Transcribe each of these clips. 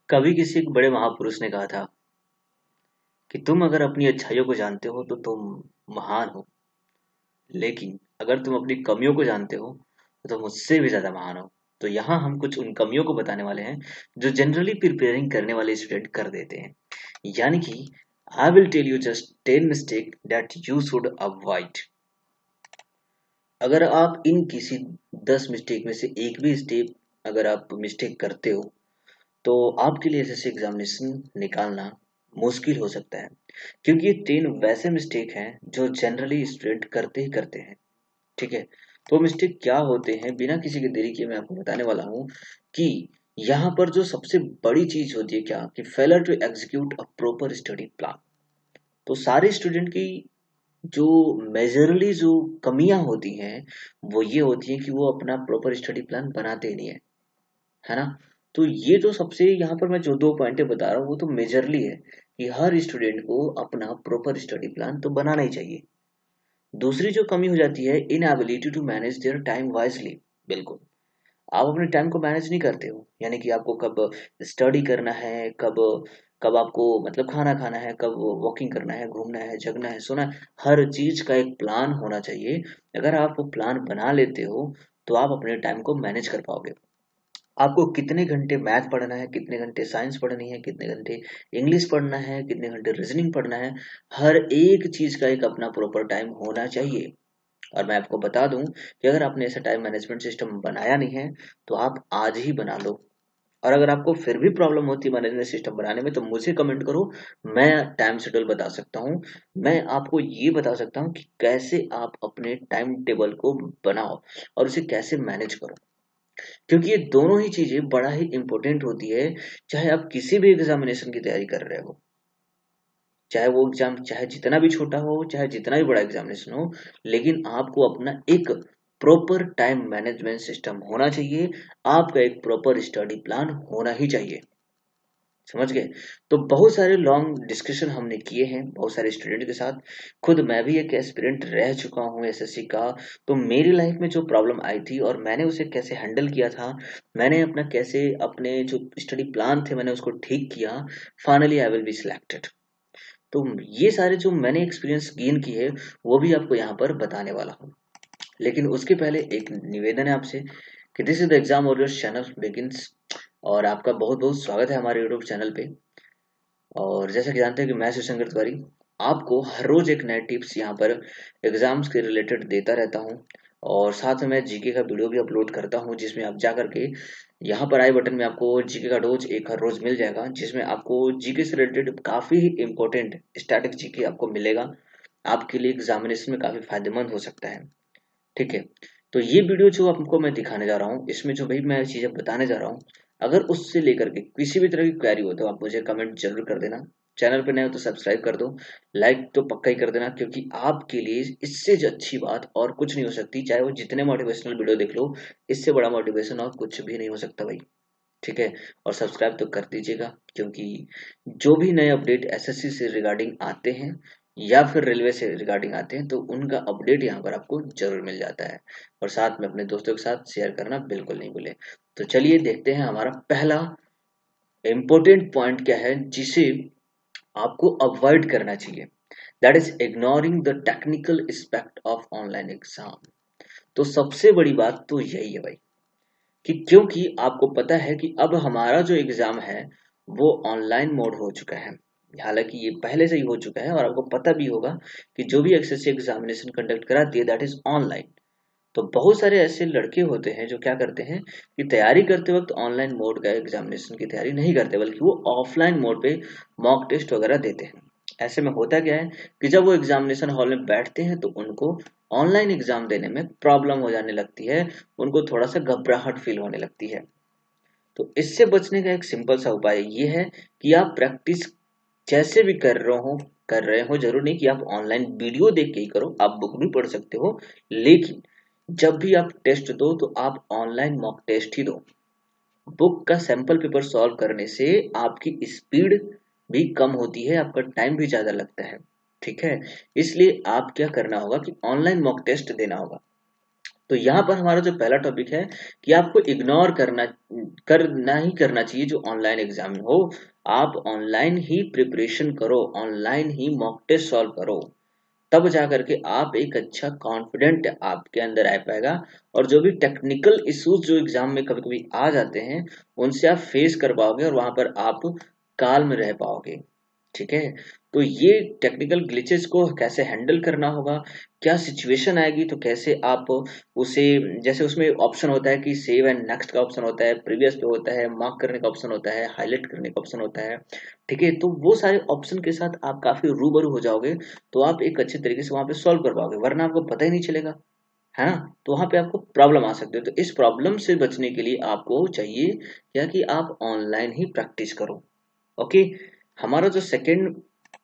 कभी किसी एक बड़े महापुरुष ने कहा था कि तुम अगर अपनी अच्छाइयों को जानते हो तो तुम महान हो, लेकिन अगर तुम अपनी कमियों को जानते हो तो तुम मुझसे भी ज्यादा महान हो। तो यहाँ हम कुछ उन कमियों को बताने वाले हैं जो जनरली प्रिपेयरिंग करने वाले स्टूडेंट कर देते हैं। यानी कि I will tell you just 10 mistake that you should avoid. अगर आप इन किसी 10 मिस्टेक में से एक भी स्टेप अगर आप मिस्टेक करते हो तो आपके लिए एसएससी एग्जामिनेशन निकालना मुश्किल हो सकता है, क्योंकि ये 10 वैसे मिस्टेक हैं जो जनरली स्टूडेंट करते ही करते हैं। ठीक है, तो मिस्टेक क्या होते हैं बिना किसी की देरी किए मैं आपको बताने वाला हूँ कि यहाँ पर जो सबसे बड़ी चीज होती है क्या कि failure to execute a proper study plan. तो सारे स्टूडेंट की जो मेजरली जो कमियां होती हैं वो ये होती हैं कि वो अपना प्रॉपर स्टडी प्लान बनाते ही नहीं है ना। तो ये तो सबसे यहाँ पर मैं जो दो पॉइंट बता रहा हूँ वो तो मेजरली है कि हर स्टूडेंट को अपना प्रॉपर स्टडी प्लान तो बनाना ही चाहिए। दूसरी जो कमी हो जाती है inability to manage their time wisely. बिल्कुल, आप अपने टाइम को मैनेज नहीं करते हो, यानी कि आपको कब स्टडी करना है, कब कब आपको मतलब खाना खाना है, कब वॉकिंग करना है, घूमना है, जगना है, सोना है, हर चीज का एक प्लान होना चाहिए। अगर आप वो प्लान बना लेते हो तो आप अपने टाइम को मैनेज कर पाओगे। आपको कितने घंटे मैथ पढ़ना है, कितने घंटे साइंस पढ़नी है, कितने घंटे इंग्लिश पढ़ना है, कितने घंटे रीजनिंग पढ़ना है, हर एक चीज का एक अपना प्रॉपर टाइम होना चाहिए। और मैं आपको बता दूं कि अगर आपने ऐसा टाइम मैनेजमेंट सिस्टम बनाया नहीं है तो आप आज ही बना लो। और अगर आपको फिर भी प्रॉब्लम होती है मैनेजमेंट सिस्टम बनाने में तो मुझे कमेंट करो, मैं टाइम शेड्यूल बता सकता हूँ। मैं आपको ये बता सकता हूँ कि कैसे आप अपने टाइम टेबल को बनाओ और उसे कैसे मैनेज करो, क्योंकि ये दोनों ही चीजें बड़ा ही इंपॉर्टेंट होती है। चाहे आप किसी भी एग्जामिनेशन की तैयारी कर रहे हो, चाहे वो एग्जाम चाहे जितना भी छोटा हो चाहे जितना भी बड़ा एग्जामिनेशन हो, लेकिन आपको अपना एक प्रॉपर टाइम मैनेजमेंट सिस्टम होना चाहिए। आपका एक प्रॉपर स्टडी प्लान होना ही चाहिए। समझ गए? तो बहुत सारे लॉन्ग डिस्कशन हमने किए हैं बहुत सारे स्टूडेंट के साथ। खुद मैं भी एक एस्पिरेंट रह चुका हूँ एसएससी का। तो मेरी लाइफ में जो प्रॉब्लम आई थी और मैंने उसे कैसे हैंडल किया था, मैंने अपना कैसे अपने जो स्टडी प्लान थे मैंने उसको ठीक किया, finally I will be selected. तो ये सारे जो मैंने एक्सपीरियंस गेन किए वो भी आपको यहाँ पर बताने वाला हूँ। लेकिन उसके पहले एक निवेदन है आपसे कि this is the exam warriors channel begins, और आपका बहुत बहुत स्वागत है हमारे यूट्यूब चैनल पे। और जैसा कि जानते हैं कि मैं शिवशंकर तिवारी आपको हर रोज एक नए टिप्स यहाँ पर एग्जाम्स के रिलेटेड देता रहता हूँ। और साथ में मैं जीके का वीडियो भी अपलोड करता हूँ जिसमें आप जा करके यहाँ पर आई बटन में आपको जीके का डोज एक हर रोज मिल जाएगा, जिसमें आपको जीके से रिलेटेड काफी इंपॉर्टेंट स्टैटिक जीके आपको मिलेगा। आपके लिए एग्जामिनेशन में काफी फायदेमंद हो सकता है। ठीक है, तो ये वीडियो जो आपको मैं दिखाने जा रहा हूँ इसमें जो भाई मैं चीजें बताने जा रहा हूँ, अगर उससे लेकर के किसी भी तरह की क्वेरी हो तो आप मुझे कमेंट जरूर कर देना। चैनल पे नए हो तो सब्सक्राइब कर दो, लाइक तो पक्का ही कर देना, क्योंकि आपके लिए इससे जो अच्छी बात और कुछ नहीं हो सकती। चाहे वो जितने मोटिवेशनल वीडियो देख लो, इससे बड़ा मोटिवेशन और कुछ भी नहीं हो सकता भाई। ठीक है, और सब्सक्राइब तो कर दीजिएगा, क्योंकि जो भी नए अपडेट एसएससी से रिगार्डिंग आते हैं या फिर रेलवे से रिगार्डिंग आते हैं तो उनका अपडेट यहाँ पर आपको जरूर मिल जाता है। और साथ में अपने दोस्तों के साथ शेयर करना बिल्कुल नहीं भूलें। तो चलिए देखते हैं हमारा पहला इंपॉर्टेंट पॉइंट क्या है जिसे आपको अवॉइड करना चाहिए, that is ignoring the technical aspect of online exam. तो सबसे बड़ी बात तो यही है भाई कि क्योंकि आपको पता है कि अब हमारा जो एग्जाम है वो ऑनलाइन मोड हो चुका है। हालांकि ये पहले से ही हो चुका है और आपको पता भी होगा कि जो भी एसएससी एग्जामिनेशन कंडक्ट कराती है दैट इज ऑनलाइन। तो बहुत सारे ऐसे लड़के होते हैं जो क्या करते हैं कि तैयारी करते वक्त ऑनलाइन मोड का एग्जामिनेशन की तैयारी नहीं करते, बल्कि वो ऑफलाइन मोड पे मॉक टेस्ट वगैरह देते हैं। ऐसे में होता क्या है कि जब वो एग्जामिनेशन हॉल में बैठते हैं तो उनको ऑनलाइन एग्जाम देने में प्रॉब्लम हो जाने लगती है, उनको थोड़ा सा घबराहट फील होने लगती है। तो इससे बचने का एक सिंपल सा उपाय ये है कि आप प्रैक्टिस जैसे भी कर रहे हो, जरूर नहीं कि आप ऑनलाइन वीडियो देख के ही करो, आप बुक भी पढ़ सकते हो, लेकिन जब भी आप टेस्ट दो तो आप ऑनलाइन मॉक टेस्ट ही दो। बुक का सैंपल पेपर सॉल्व करने से आपकी स्पीड भी कम होती है, आपका टाइम भी ज्यादा लगता है। ठीक है, इसलिए आप क्या करना होगा कि ऑनलाइन मॉक टेस्ट देना होगा। तो यहाँ पर हमारा जो पहला टॉपिक है कि आपको इग्नोर करना ही करना चाहिए जो ऑनलाइन एग्जाम हो। आप ऑनलाइन ही प्रिपरेशन करो, ऑनलाइन ही मॉक टेस्ट सॉल्व करो, तब जा करके आप एक अच्छा कॉन्फिडेंट आपके अंदर आ पाएगा। और जो भी टेक्निकल इश्यूज जो एग्जाम में कभी कभी आ जाते हैं उनसे आप फेस कर पाओगे और वहां पर आप काल में रह पाओगे। ठीक है, तो ये टेक्निकल ग्लिचेस को कैसे हैंडल करना होगा, क्या सिचुएशन आएगी तो कैसे आप उसे, जैसे उसमें ऑप्शन होता है कि सेव एंड नेक्स्ट का ऑप्शन होता है, प्रीवियस पे होता है, मार्क करने का ऑप्शन होता है, हाईलाइट करने का ऑप्शन होता है। ठीक है, तो वो सारे ऑप्शन के साथ आप काफी रूबरू हो जाओगे, तो आप एक अच्छे तरीके से वहां पे सॉल्व कर पाओगे, वरना आपको पता ही नहीं चलेगा, है ना। तो वहां पे आपको प्रॉब्लम आ सकती है। तो इस प्रॉब्लम से बचने के लिए आपको चाहिए क्या कि आप ऑनलाइन ही प्रैक्टिस करो। ओके, हमारा जो सेकंड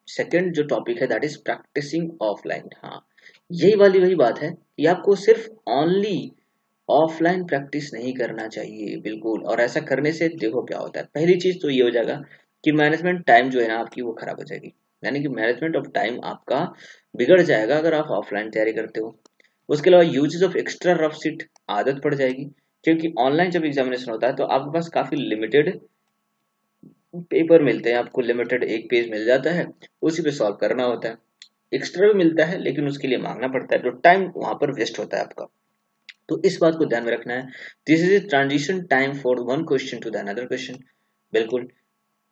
सेकंड जो टॉपिक है दैट इज प्रैक्टिसिंग ऑफलाइन। हाँ, यही वाली वही बात है कि आपको सिर्फ ओनली ऑफलाइन प्रैक्टिस नहीं करना चाहिए, बिल्कुल। और ऐसा करने से देखो क्या होता है, पहली चीज तो ये हो जाएगा कि मैनेजमेंट टाइम जो है ना आपकी वो खराब हो जाएगी, यानी कि मैनेजमेंट ऑफ टाइम आपका बिगड़ जाएगा अगर आप ऑफलाइन तैयारी करते हो। उसके अलावा uses of extra rough seat आदत पड़ जाएगी, क्योंकि ऑनलाइन जब एग्जामिनेशन होता है तो आपके पास काफी लिमिटेड पेपर मिलते हैं, आपको लिमिटेड एक पेज मिल जाता है, उसी पे सॉल्व करना होता है। एक्स्ट्रा भी मिलता है लेकिन उसके लिए मांगना पड़ता है, तो टाइम वहां पर वेस्ट होता है आपका। तो इस बात को ध्यान में रखना है। This is transition time for one question to the another question. बिल्कुल,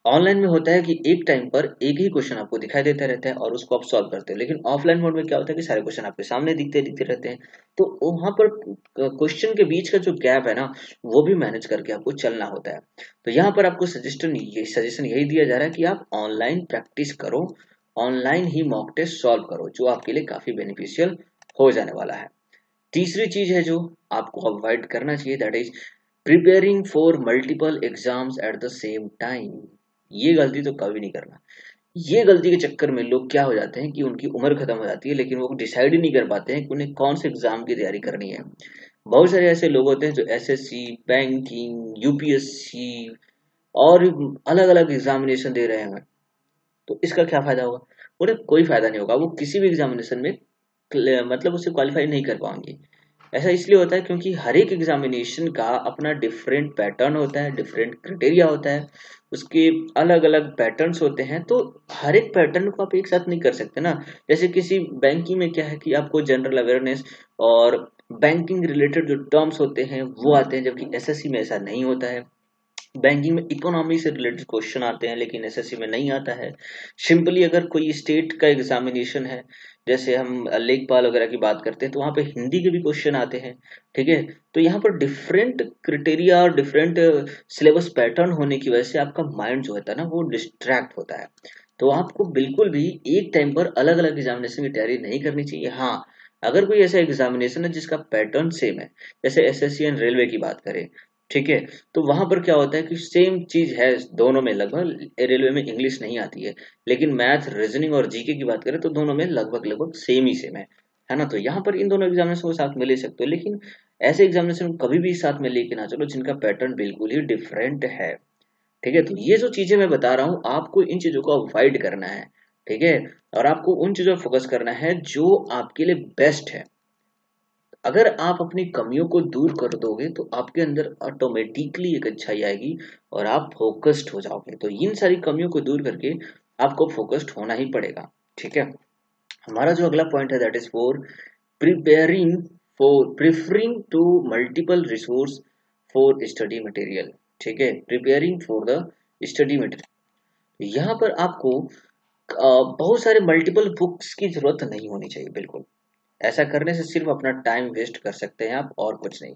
ऑनलाइन में होता है कि एक टाइम पर एक ही क्वेश्चन आपको दिखाई देता रहता है और उसको आप सॉल्व करते हो, लेकिन ऑफलाइन मोड में क्या होता है कि सारे क्वेश्चन आपके सामने दिखते दिखते रहते हैं। तो वहां पर क्वेश्चन के बीच का जो गैप है ना वो भी मैनेज करके आपको चलना होता है। तो यहाँ पर आपको सजेशन यही दिया जा रहा है कि आप ऑनलाइन प्रैक्टिस करो, ऑनलाइन ही मॉक टेस्ट सॉल्व करो, जो आपके लिए काफी बेनिफिशियल हो जाने वाला है। तीसरी चीज है जो आपको अवॉइड करना चाहिए that is preparing for multiple exams at the same time. ये गलती तो कभी नहीं करना। ये गलती के चक्कर में लोग क्या हो जाते हैं कि उनकी उम्र खत्म हो जाती है लेकिन वो डिसाइड ही नहीं कर पाते हैं कि उन्हें कौन से एग्जाम की तैयारी करनी है। बहुत सारे ऐसे लोग होते हैं जो एसएससी, बैंकिंग, यूपीएससी और अलग अलग एग्जामिनेशन दे रहे हैं। तो इसका क्या फायदा होगा? उन्हें कोई फायदा नहीं होगा, वो किसी भी एग्जामिनेशन में मतलब उसे क्वालिफाई नहीं कर पाएंगे। ऐसा इसलिए होता है क्योंकि हर एक एग्जामिनेशन का अपना डिफरेंट पैटर्न होता है, डिफरेंट क्राइटेरिया होता है, उसके अलग अलग पैटर्न्स होते हैं। तो हर एक पैटर्न को आप एक साथ नहीं कर सकते ना। जैसे किसी बैंकिंग में क्या है कि आपको जनरल अवेयरनेस और बैंकिंग रिलेटेड जो टर्म्स होते हैं वो आते हैं, जबकि एसएससी में ऐसा नहीं होता है। बैंकिंग में इकोनॉमी से रिलेटेड क्वेश्चन आते हैं लेकिन एसएससी में नहीं आता है। सिंपली अगर कोई स्टेट का एग्जामिनेशन है, जैसे हम लेखपाल वगैरह की बात करते हैं, तो वहां पे हिंदी के भी क्वेश्चन आते हैं। ठीक है, तो यहाँ पर डिफरेंट क्राइटेरिया और डिफरेंट सिलेबस पैटर्न होने की वजह से आपका माइंड जो होता है ना वो डिस्ट्रैक्ट होता है। तो आपको बिल्कुल भी एक टाइम पर अलग अलग एग्जामिनेशन की तैयारी नहीं करनी चाहिए। हाँ, अगर कोई ऐसा एग्जामिनेशन है जिसका पैटर्न सेम है, जैसे एसएससी एंड रेलवे की बात करें, ठीक है, तो वहां पर क्या होता है कि सेम चीज है दोनों में लगभग। रेलवे में इंग्लिश नहीं आती है लेकिन मैथ, रीजनिंग और जीके की बात करें तो दोनों में लगभग लगभग सेम ही सेम है ना। तो यहाँ पर इन दोनों एग्जामिनेशन को साथ में ले सकते हो, लेकिन ऐसे एग्जामिनेशन कभी भी साथ में लेके ना चलो जिनका पैटर्न बिल्कुल ही डिफरेंट है। ठीक है, तो ये जो चीजें मैं बता रहा हूँ आपको इन चीजों को अवॉइड करना है। ठीक है, और आपको उन चीजों पर फोकस करना है जो आपके लिए बेस्ट है। अगर आप अपनी कमियों को दूर कर दोगे तो आपके अंदर ऑटोमेटिकली एक अच्छाई आएगी और आप फोकस्ड हो जाओगे। तो इन सारी कमियों को दूर करके आपको फोकस्ड होना ही पड़ेगा। ठीक है, हमारा जो अगला पॉइंट है that is for preparing for preferring to multiple resource for study material. ठीक है, preparing for the study material, यहाँ पर आपको बहुत सारे मल्टीपल बुक्स की जरूरत नहीं होनी चाहिए, बिल्कुल। ऐसा करने से सिर्फ अपना टाइम वेस्ट कर सकते हैं आप, और कुछ नहीं।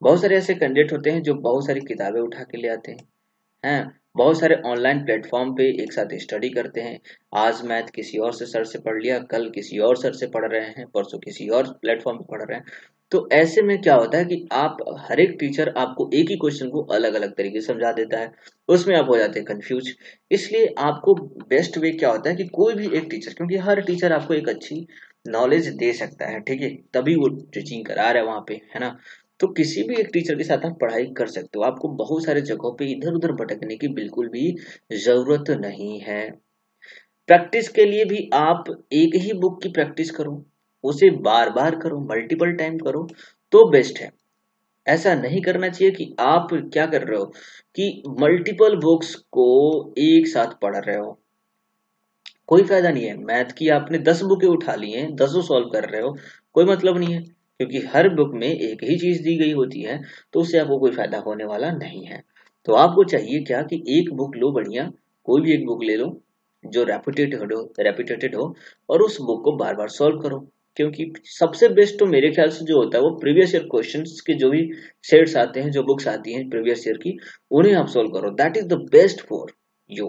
बहुत सारे ऐसे कैंडिडेट होते हैं जो बहुत सारी किताबें उठा के ले आते हैं, बहुत सारे ऑनलाइन प्लेटफॉर्म पे एक साथ स्टडी करते हैं। आज मैथ किसी और से सर से पढ़ लिया, कल किसी और सर से पढ़ रहे हैं, परसों किसी और प्लेटफॉर्म पे पढ़ रहे हैं। तो ऐसे में क्या होता है कि आप हर एक टीचर आपको एक ही क्वेश्चन को अलग अलग तरीके से समझा देता है, उसमें आप हो जाते हैं कंफ्यूज। इसलिए आपको बेस्ट वे क्या होता है कि कोई भी एक टीचर, क्योंकि हर टीचर आपको एक अच्छी नॉलेज दे सकता है, ठीक है, तभी वो टीचिंग करा रहा है वहां पे, है ना। तो किसी भी एक टीचर के साथ आप पढ़ाई कर सकते हो, आपको बहुत सारे जगहों पे इधर उधर भटकने की बिल्कुल भी जरूरत नहीं है। प्रैक्टिस के लिए भी आप एक ही बुक की प्रैक्टिस करो, उसे बार बार करो, मल्टीपल टाइम करो, तो बेस्ट है। ऐसा नहीं करना चाहिए कि आप क्या कर रहे हो कि मल्टीपल बुक्स को एक साथ पढ़ रहे हो, कोई फायदा नहीं है। मैथ की आपने 10 बुकें उठा ली हैं, 10 सॉल्व कर रहे हो, कोई मतलब नहीं है, क्योंकि हर बुक में एक ही चीज दी गई होती है, तो उससे आपको कोई फायदा होने वाला नहीं है। तो आपको चाहिए क्या कि एक बुक लो बढ़िया, कोई भी एक बुक ले लो जो रेपिटेटेड हो और उस बुक को बार बार सॉल्व करो। क्योंकि सबसे बेस्ट तो मेरे ख्याल से जो होता है वो प्रीवियस ईयर क्वेश्चंस के जो भी सेट्स आते हैं, जो बुक्स आती हैं प्रीवियस ईयर की, उन्हें आप सॉल्व करो, that is the best for you,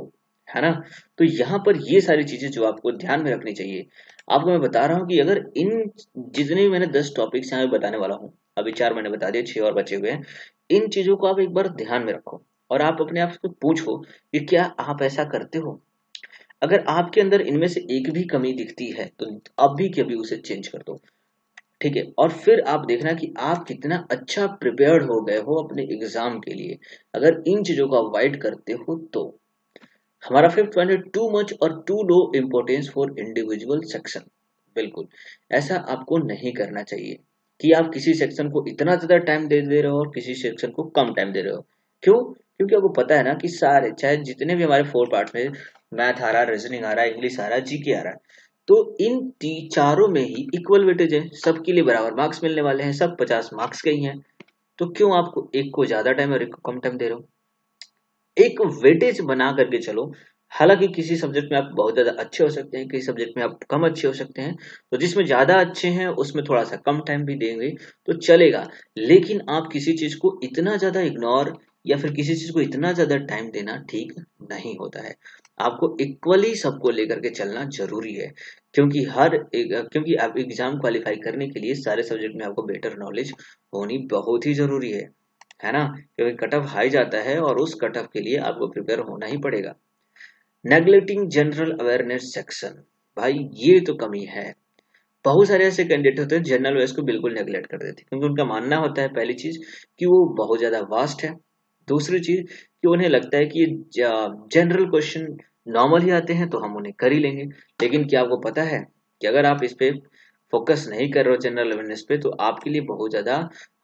है ना। तो यहाँ पर ये सारी चीजें जो आपको ध्यान में रखनी चाहिए, आपको मैं बता रहा हूँ कि अगर इन जितने भी मैंने 10 टॉपिक्स यहाँ पे बताने वाला हूँ, अभी 4 मैंने बता दिए, 6 और बचे हुए हैं, इन चीजों को आप एक बार ध्यान में रखो और आप अपने आप से पूछो कि क्या आप ऐसा करते हो। अगर आपके अंदर इनमें से एक भी कमी दिखती है तो अभी के अभी उसे चेंज कर दो, ठीक है। और फिर आप देखना कि आप कितना अच्छा प्रिपेयर्ड हो गए हो अपने एग्जाम के लिए, अगर इन चीजों को अवॉइड करते हो तो। हमारा फिफ्थ पॉइंट है टू मच और too low importance for individual section. बिल्कुल ऐसा आपको नहीं करना चाहिए कि आप किसी सेक्शन को इतना ज्यादा टाइम दे रहे हो और किसी सेक्शन को कम टाइम दे रहे हो। क्यों? क्योंकि आपको पता है ना कि सारे चाहे जितने भी हमारे 4 पार्ट्स में, मैथ आ रहा है, रीजनिंग आ रहा है, इंग्लिश आ रहा है, जीके आ रहा है, तो इन चारों में ही इक्वल वेटेज है, सबके लिए बराबर मार्क्स मिलने वाले हैं, सब 50 मार्क्स के ही हैं। तो क्यों आपको एक को ज्यादा टाइम और एक को कम टाइम दे रहे हो? एक वेटेज बना करके चलो। हालांकि किसी सब्जेक्ट में आप बहुत ज्यादा अच्छे हो सकते हैं, किसी सब्जेक्ट में आप कम अच्छे हो सकते हैं, तो जिसमें ज्यादा अच्छे हैं उसमें थोड़ा सा कम टाइम भी देंगे तो चलेगा। लेकिन आप किसी चीज को इतना ज्यादा इग्नोर या फिर किसी चीज को इतना ज्यादा टाइम देना ठीक नहीं होता है। आपको इक्वली सबको लेकर के चलना जरूरी है, क्योंकि आप एग्जाम क्वालिफाई करने के लिए सारे सब्जेक्ट में आपको बेटर नॉलेज होनी बहुत ही जरूरी है ना। क्योंकि कट ऑफ हाई जाता है और उस कट ऑफ के लिए आपको प्रिपेयर होना ही पड़ेगा। नेग्लेक्टिंग जनरल अवेयरनेस सेक्शन, भाई ये तो कमी है। बहुत सारे ऐसे कैंडिडेट होते हैं जनरल अवेयरनेस को बिल्कुल नेग्लेक्ट कर देते हैं, क्योंकि उनका मानना होता है पहली चीज कि वो बहुत ज्यादा वास्ट है, दूसरी चीज कि उन्हें लगता है कि जनरल क्वेश्चन नॉर्मल ही आते हैं तो हम उन्हें कर ही लेंगे। लेकिन क्या आपको पता है कि अगर आप इस पे फोकस नहीं कर रहे हो जनरल अवेयरनेस पे, तो आपके लिए बहुत ज्यादा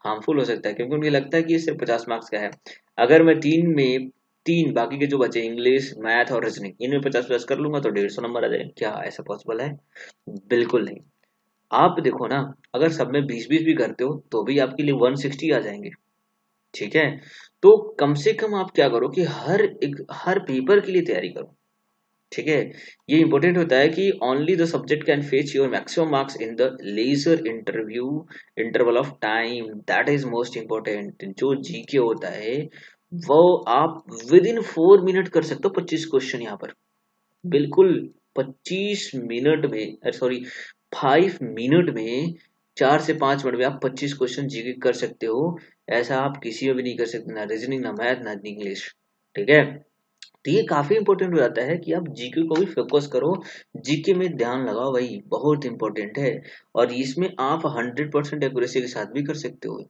हार्मफुल हो सकता है, क्योंकि उन्हें लगता है कि ये सिर्फ 50 मार्क्स का है। अगर मैं तीन बाकी के जो बचे इंग्लिश मैथ और रीजनिंग, इनमें 50 प्लस कर लूंगा तो 150 नंबर आ जाएगा, क्या ऐसा पॉसिबल है? बिल्कुल नहीं। आप देखो ना, अगर सब में 20-20 भी करते हो तो भी आपके लिए 160 आ जाएंगे, ठीक है। तो कम से कम आप क्या करो कि हर पेपर के लिए तैयारी करो, ठीक है। ये इंपॉर्टेंट होता है कि only the subject can fetch your maximum marks in the lesser interval of time, that is most important. जो जीके होता है वो आप विद इन 4 मिनट कर सकते हो 25 क्वेश्चन यहाँ पर, बिल्कुल 25 मिनट में, सॉरी 5 मिनट में, 4 से 5 मिनट में आप 25 क्वेश्चन जीके कर सकते हो। ऐसा आप किसी में भी नहीं कर सकते, ना रीजनिंग ना मैथ ना इंग्लिश, ठीक है। तो ये काफी इंपॉर्टेंट हो जाता है कि आप जीके को भी फोकस करो, जीके में ध्यान लगाओ भाई, बहुत इंपॉर्टेंट है। और इसमें आप 100% एक्यूरेसी के साथ भी कर सकते हो,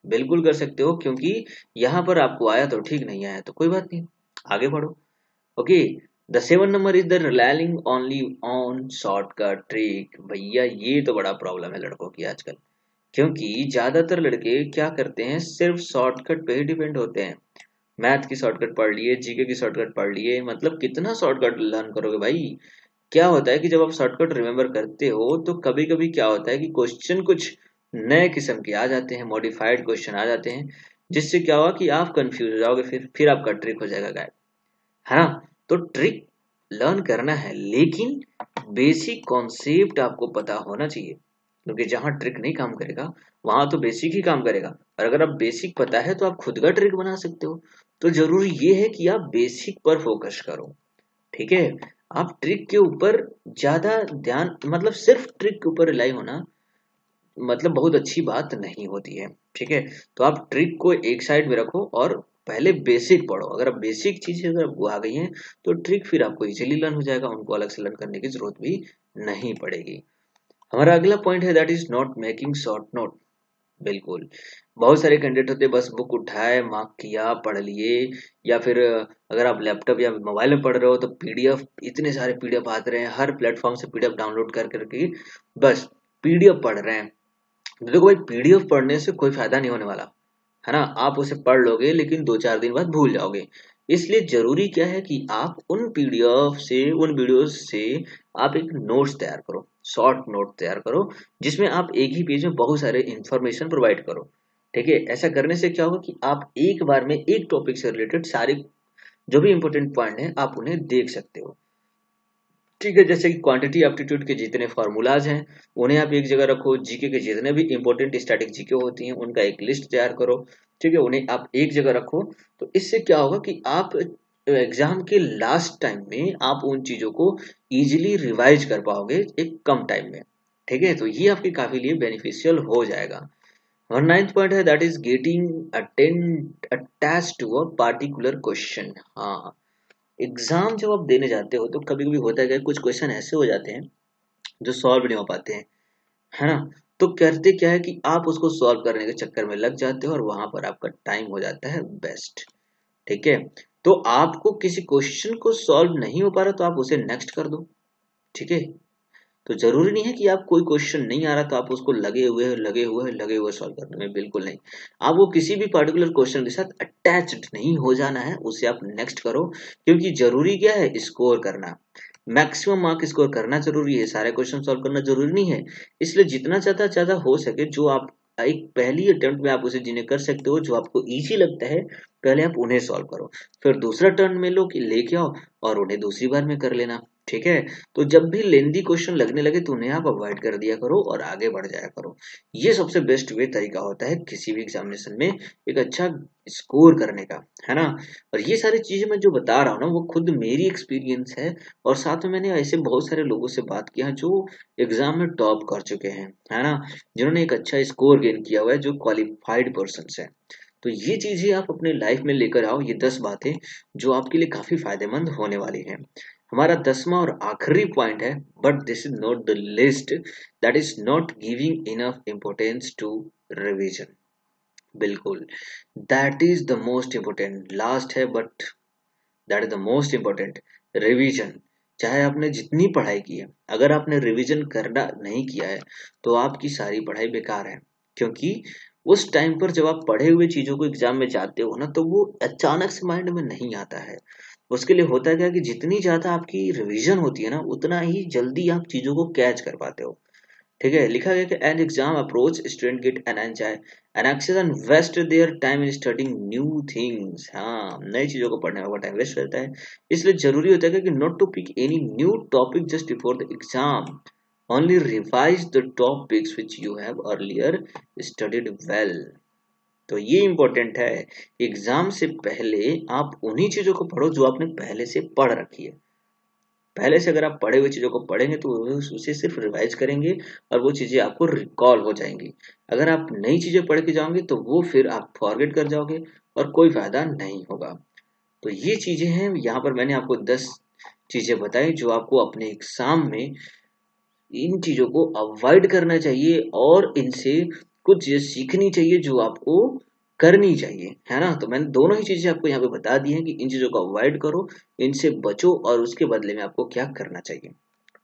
बिल्कुल कर सकते हो, क्योंकि यहाँ पर आपको आया तो ठीक, नहीं आया तो कोई बात नहीं, आगे बढ़ो। Okay, the 7 number is the relying only on shortcut trick. भैया ये तो बड़ा प्रॉब्लम है लड़कों की आजकल, क्योंकि ज्यादातर लड़के क्या करते हैं, सिर्फ शॉर्टकट पे ही डिपेंड होते हैं। मैथ की शॉर्टकट पढ़ लिए, जीके की शॉर्टकट पढ़ लिए, मतलब कितना शॉर्टकट लर्न करोगे भाई। क्या होता है कि जब आप शॉर्टकट रिमेम्बर करते हो तो कभी कभी क्या होता है कि क्वेश्चन कुछ नए किस्म के आ जाते हैं, मॉडिफाइड क्वेश्चन आ जाते हैं, जिससे क्या होगा कि आप कंफ्यूज हो जाओगे, फिर आपका ट्रिक हो जाएगा गायब, है ना। तो ट्रिक लर्न करना है, लेकिन बेसिक कॉन्सेप्ट आपको पता होना चाहिए, क्योंकि जहां ट्रिक नहीं काम करेगा वहां तो बेसिक ही काम करेगा। और अगर आप बेसिक पता है तो आप खुद का ट्रिक बना सकते हो। तो जरूरी ये है कि आप बेसिक पर फोकस करो, ठीक है। आप ट्रिक के ऊपर ज्यादा ध्यान, मतलब सिर्फ ट्रिक के ऊपर रिलाई होना मतलब बहुत अच्छी बात नहीं होती है, ठीक है। तो आप ट्रिक को एक साइड में रखो और पहले बेसिक पढ़ो। अगर आप बेसिक चीजें अगर आपको आ गई हैं तो ट्रिक फिर आपको इजीली लर्न हो जाएगा, उनको अलग से लर्न करने की जरूरत भी नहीं पड़ेगी। हमारा अगला पॉइंट है that is not making short note. बिल्कुल, बहुत सारे कैंडिडेट होते हैं बस बुक उठाए, मार्क किया, पढ़ लिए, या फिर अगर आप लैपटॉप या मोबाइल में पढ़ रहे हो तो पीडीएफ, इतने सारे पीडीएफ आते रहे हैं हर प्लेटफॉर्म से, पीडीएफ डाउनलोड कर करके बस पीडीएफ पढ़ रहे हैं। देखो भाई, पीडीएफ पढ़ने से कोई फायदा नहीं होने वाला, है ना। आप उसे पढ़ लोगे लेकिन 2-4 दिन बाद भूल जाओगे। इसलिए जरूरी क्या है कि आप उन पीडीएफ से, उन वीडियोस से आप एक नोट्स तैयार करो, शॉर्ट नोट तैयार करो, जिसमें आप एक ही पेज में बहुत सारे इंफॉर्मेशन प्रोवाइड करो। ठीक है, ऐसा करने से क्या होगा कि आप एक बार में एक टॉपिक से रिलेटेड सारे जो भी इंपॉर्टेंट पॉइंट है आप उन्हें देख सकते हो। ठीक है, जैसे कि क्वांटिटी एप्टीट्यूड के जितने फार्मूलाज हैं उन्हें आप एक जगह रखो, जीके के जितने भी इंपॉर्टेंट स्टैटिक जीके होती हैं उनका एक लिस्ट तैयार करो। ठीक है, उन्हें आप एक जगह रखो। तो इससे क्या होगा कि आप एग्जाम के लास्ट टाइम में आप उन चीजों को इजीली रिवाइज कर पाओगे एक कम टाइम में। ठीक है, तो ये आपके काफी लिए बेनिफिशियल हो जाएगा। और नाइन्थ पॉइंट है that is getting attach to a particular question. हाँ, एग्जाम जब आप देने जाते हो तो कभी कभी होता है कि कुछ क्वेश्चन ऐसे हो जाते हैं जो सॉल्व नहीं हो पाते हैं, है ना। तो करते क्या है कि आप उसको सॉल्व करने के चक्कर में लग जाते हो और वहां पर आपका टाइम हो जाता है वेस्ट। ठीक है, तो आपको किसी क्वेश्चन को सॉल्व नहीं हो पा रहा तो आप उसे नेक्स्ट कर दो। ठीक है, तो जरूरी नहीं है कि आप कोई क्वेश्चन नहीं आ रहा तो आप उसको लगे हुए सॉल्व करने में, बिल्कुल नहीं। आप वो किसी भी पर्टिकुलर क्वेश्चन के साथ अटैच्ड नहीं हो जाना है, उसे आप नेक्स्ट करो। क्योंकि जरूरी क्या है, स्कोर करना, मैक्सिमम मार्क स्कोर करना जरूरी है, सारे क्वेश्चन सॉल्व करना जरूरी नहीं है। इसलिए जितना ज्यादा ज्यादा हो सके, जो आप एक पहली अटेम्प्ट में आप उसे जिन्हें कर सकते हो, जो आपको इजी लगता है, पहले आप उन्हें सॉल्व करो। फिर दूसरा टर्न में लो कि लेके आओ और उन्हें दूसरी बार में कर लेना। ठीक है, तो जब भी लेंदी क्वेश्चन लगने लगे तो उन्हें आप अवॉइड कर दिया करो और आगे बढ़ जाया करो। ये सबसे बेस्ट वे तरीका होता है किसी भी एग्जामिनेशन में एक अच्छा स्कोर करने का, है ना। और ये सारी चीजें मैं जो बता रहा हूँ ना, वो खुद मेरी एक्सपीरियंस है। और साथ में मैंने ऐसे बहुत सारे लोगों से बात किया जो एग्जाम में टॉप कर चुके हैं, है ना, जिन्होंने एक अच्छा स्कोर गेन किया हुआ है, जो क्वालिफाइड पर्सन है। तो ये चीजें आप अपने लाइफ में लेकर आओ, ये 10 बातें जो आपके लिए काफी फायदेमंद होने वाली हैं। हमारा 10वां और आखिरी पॉइंट है, but this is not the list, that is not giving enough importance to revision. बिल्कुल, that is the most important, last है but that is the most important, revision. चाहे आपने जितनी पढ़ाई की है, अगर आपने रिवीजन करना नहीं किया है तो आपकी सारी पढ़ाई बेकार है। क्योंकि उस टाइम पर जब आप पढ़े हुए चीजों को एग्जाम में जाते हो ना, तो वो अचानक से माइंड में नहीं आता है। उसके लिए होता है क्या कि जितनी ज्यादा आपकी रिवीजन होती है ना, उतना ही जल्दी आप चीजों को कैच कर पाते हो। ठीक है, लिखा गया कि an exam approach student get an enjoy an access and waste their time in studying new things. हाँ, नई चीजों को पढ़ने में टाइम वेस्ट रहता है। इसलिए जरूरी होता है कि not to pick any new topic just before the exam, only revise the topics which you have earlier studied well. तो ये इंपॉर्टेंट है, एग्जाम से पहले आप उन्हीं चीजों को पढ़ो जो आपने पहले से पढ़ रखी है। पहले से अगर आप पढ़े हुए चीजों को पढ़ेंगे तो उसे सिर्फ रिवाइज करेंगे और वो चीजें आपको रिकॉल हो जाएंगी। अगर आप नई चीजें पढ़ के जाओगे तो वो फिर आप फॉरगेट कर जाओगे और कोई फायदा नहीं होगा। तो ये चीजें हैं, यहाँ पर मैंने आपको 10 चीजें बताई जो आपको अपने एग्जाम में इन चीजों को अवॉइड करना चाहिए और इनसे कुछ चीजें सीखनी चाहिए जो आपको करनी चाहिए, है ना। तो मैंने दोनों ही चीजें आपको यहाँ पे बता दी हैं कि इन चीजों को अवॉइड करो, इनसे बचो और उसके बदले में आपको क्या करना चाहिए।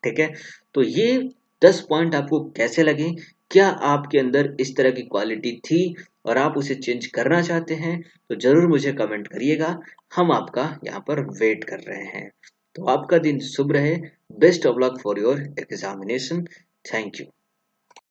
ठीक है, तो ये 10 पॉइंट आपको कैसे लगे, क्या आपके अंदर इस तरह की क्वालिटी थी और आप उसे चेंज करना चाहते हैं, तो जरूर मुझे कमेंट करिएगा। हम आपका यहाँ पर वेट कर रहे हैं। तो आपका दिन शुभ रहे, best of luck for your examination. Thank you.